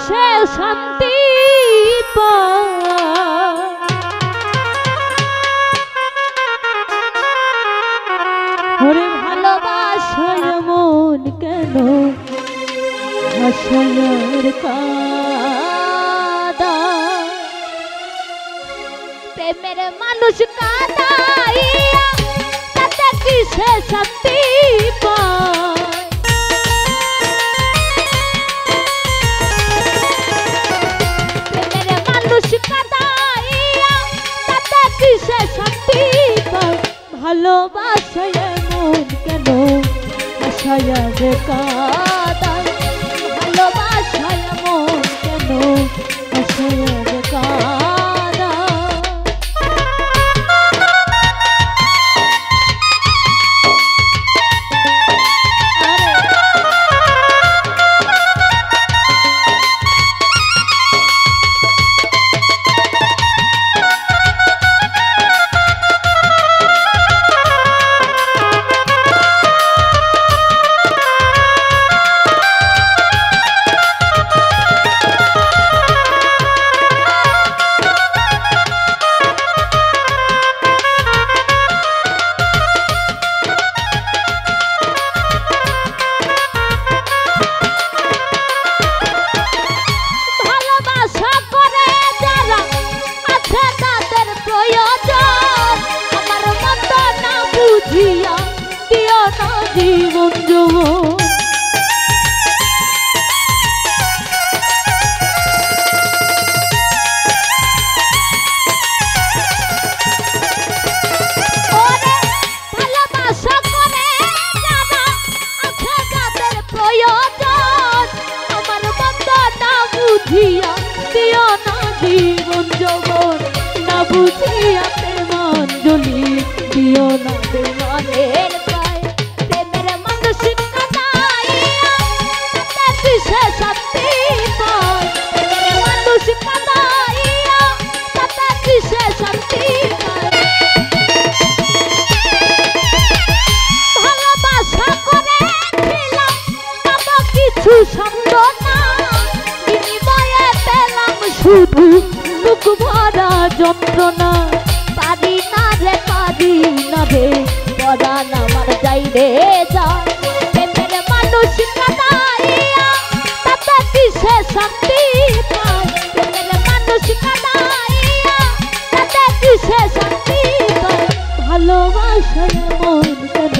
কিসে শান্তি ওরে ভালোবাসায় মন কেন হাসায়ার কাদা প্রেমের মানুষ কাদাইয়া তাতে কিসে শান্তি পায় প্রেমের মানুষ কাদাইয়া তাতে কিসে শান্তি পায় ভালোবাসায় মন কেন হাসায়ার কাদা ভালোবাসায় মন কেন হাসায়ার কাদা জীবন যৌবন ভালোবাসা করে যারা আছে যাদের প্রয়োজন আমার মতটা বুঝিয়া দিও না জীবন যৌবন না বুঝিয়া প্রেমাঞ্জলি দিও না প্রেমানের শুধু বুক ভরা যন্ত্রণা পারি না রে পরাণ আমার যাই রে যায় প্রেমের মানুষ কাদাইয়া তাতে কিসে শান্তি পায় প্রেমের মানুষ কাদাইয়া তাতে কিসে শান্তি পায় ভালোবাসায় মন কেন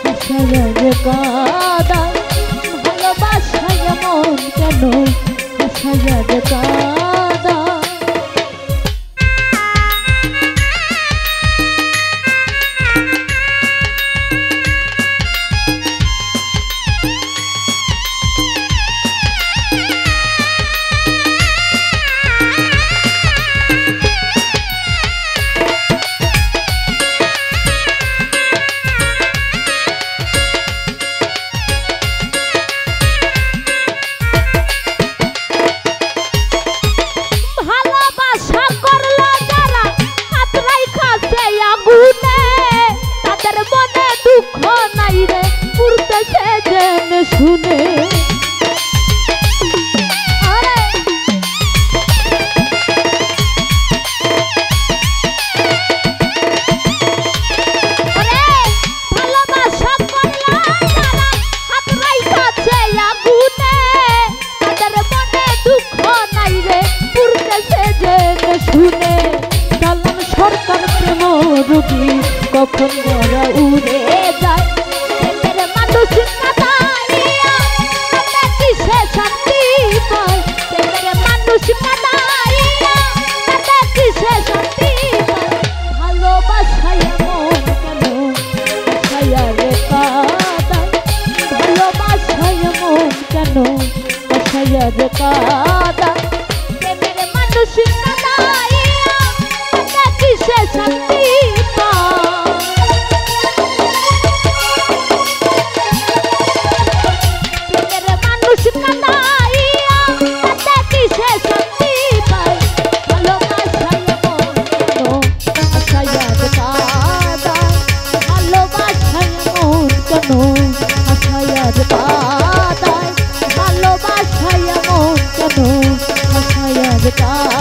হাসায়ার কাদায় ভালোবাসায় মন কেন হাসায়ার কাদা শুনে ভালোবাসা করলা যারা হাত রাইখাছে আগুনে তাদের মনে দুঃখ নাই রে পুরতেছে জেনে শুনে সালাম সরকার প্রেম রোগী কখন গড়া উড়ে যায় টান